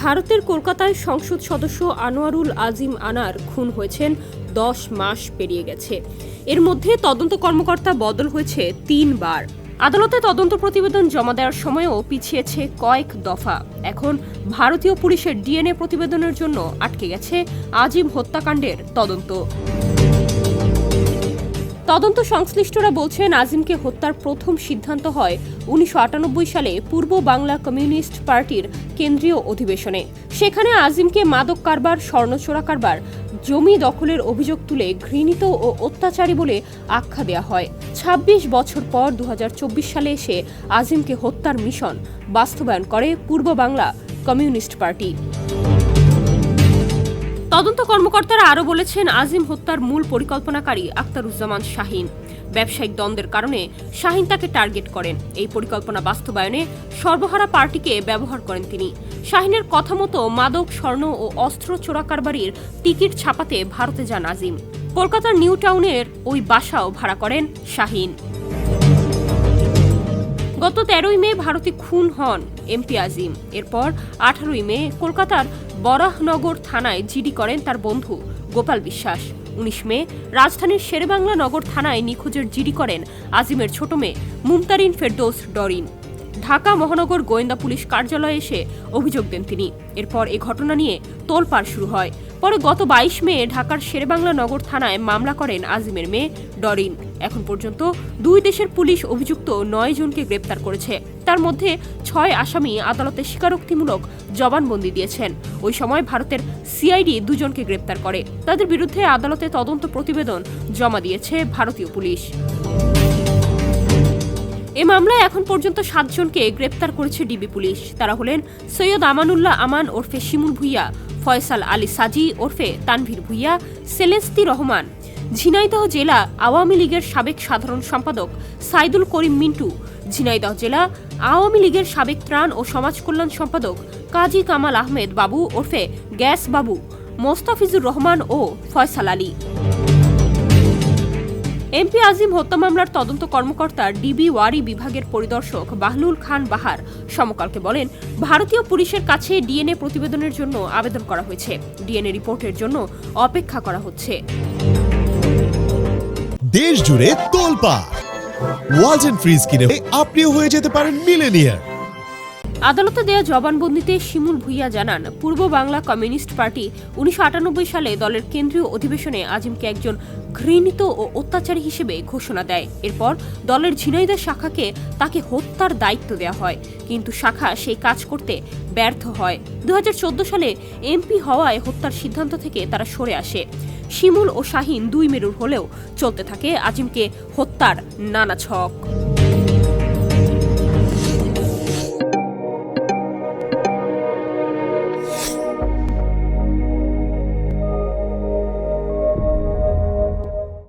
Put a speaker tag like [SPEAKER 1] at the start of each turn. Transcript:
[SPEAKER 1] ভারতের কলকাতায় সংসদ সদস্য আনোয়ারুল আজিম আনার খুন হয়েছেন 10 মাস পেরিয়ে গেছে। এর মধ্যে তদন্ত কর্মকর্তা বদল হয়েছে 3 বার। আদালতে তদন্ত প্রতিবেদন জমা দেওয়ার সময়ও পিছিয়েছে কয়েক দফা। এখন ভারতীয় পুলিশের ডিএনএ প্রতিবেদনের জন্য আটকে গেছে আজিম হত্যাকাণ্ডের তদন্ত। তদন্ত সংশ্লিষ্টরা বলছেন, আজিমকে হত্যার প্রথম সিদ্ধান্ত হয় 1998 সালে পূর্ব বাংলা কমিউনিস্ট পার্টির কেন্দ্রীয় অধিবেশনে। সেখানে আজিমকে মাদক কারবার, স্বর্ণ চোরা কারবার, জমি দখলের অভিযোগ তুলে ঘৃণিত ও অত্যাচারী বলে আখ্যা দেওয়া হয়। 26 বছর পর 2024 সালে এসে আজিমকে হত্যার মিশন বাস্তবায়ন করে পূর্ব বাংলা কমিউনিস্ট পার্টি। তদন্ত কর্মকর্তারা আরও বলেছেন, আজিম হত্যার মূল পরিকল্পনাকারী আখতারুজ্জামান শাহিন। ব্যবসায়িক দ্বন্দ্বের কারণে শাহিন তাকে টার্গেট করেন। এই পরিকল্পনা বাস্তবায়নে সর্বহারা পার্টিকে ব্যবহার করেন তিনি। শাহিনের কথা মতো মাদক, স্বর্ণ ও অস্ত্র চোরাকারবারির টিকিট ছাপাতে ভারতে যান আজিম। কলকাতার নিউ টাউনের ওই বাসাও ভাড়া করেন শাহিন। গত 13ই মে ভারতে খুন হন এমপি আজিম। এরপর 18ই মে কলকাতার বরাহনগর থানায় জিডি করেন তার বন্ধু গোপাল বিশ্বাস। 19 মে রাজধানীর শেরেবাংলা নগর থানায় নিখোঁজের জিডি করেন আজিমের ছোট মেয়ে মুমতারিন ফেরদৌস ডরিন। ঢাকা মহানগর গোয়েন্দা পুলিশ কার্যালয়ে এসে অভিযোগ দেন তিনি। এরপর এ ঘটনা নিয়ে তোলপাড় শুরু হয়। পরে গত 22 মে ঢাকার শেরেবাংলা নগর থানায় মামলা করেন আজিমের মেয়ে ডরিন। এখন পর্যন্ত দুই দেশের পুলিশ অভিযুক্ত 9 জনকে গ্রেপ্তার করেছে। তার মধ্যে 6 আসামি আদালতে স্বীকারোক্তিমূলক জবানবন্দি দিয়েছেন। ওই সময় ভারতের সিআইডি 2 জনকে গ্রেপ্তার করে। তাদের বিরুদ্ধে আদালতে তদন্ত প্রতিবেদন জমা দিয়েছে ভারতীয় পুলিশ। এ মামলায় এখন পর্যন্ত 7 জনকে গ্রেপ্তার করেছে ডিবি পুলিশ। তারা হলেন সৈয়দ আমানুল্লাহ আমান ওরফে শিমুল ভুইয়া, ফয়সাল আলী সাজি ওরফে তানভীর ভুইয়া, সেলেস্তি রহমান, ঝিনাইদহ জেলা আওয়ামী লীগের সাবেক সাধারণ সম্পাদক সাইদুল করিম মিন্টু, ঝিনাইদহ জেলা আওয়ামী লীগের সাবেক ত্রাণ ও সমাজ কল্যাণ সম্পাদক কাজী কামাল আহমেদ বাবু ওরফে গ্যাস বাবু, মোস্তাফিজুর রহমান ও ফয়সাল আলী। এমপি আজিম হত্যা মামলার তদন্ত কর্মকর্তা ডিবি ওয়ারি বিভাগের পরিদর্শক বাহলুল খান বাহার সমকালকে বলেন, ভারতীয় পুলিশের কাছে ডিএনএ প্রতিবেদনের জন্য আবেদন করা হয়েছে। ডিএনএ রিপোর্টের জন্য অপেক্ষা করা হচ্ছে।
[SPEAKER 2] দেশ জুড়ে তোলপাড় ওয়ালটন ফ্রিজ কিনে আপনিও হয়ে যেতে পারেন মিলেনিয়ার।
[SPEAKER 1] আদালতে দেয়া জবানবন্দিতে শিমুল ভুইয়া জানান, পূর্ব বাংলা কমিউনিস্ট পার্টি 1998 সালে দলের কেন্দ্রীয় অধিবেশনে আজিমকে একজন ঘৃণিত ও অত্যাচারী হিসেবে ঘোষণা দেয়। এরপর দলের ঝিনাইদহ শাখাকে তাকে হত্যার দায়িত্ব দেওয়া হয়, কিন্তু শাখা সেই কাজ করতে ব্যর্থ হয়। 2014 সালে এমপি হওয়ায় হত্যার সিদ্ধান্ত থেকে তারা সরে আসে। শিমুল ও শাহিন 2 মেরুর হলেও চলতে থাকে আজিমকে হত্যার নানা ছক।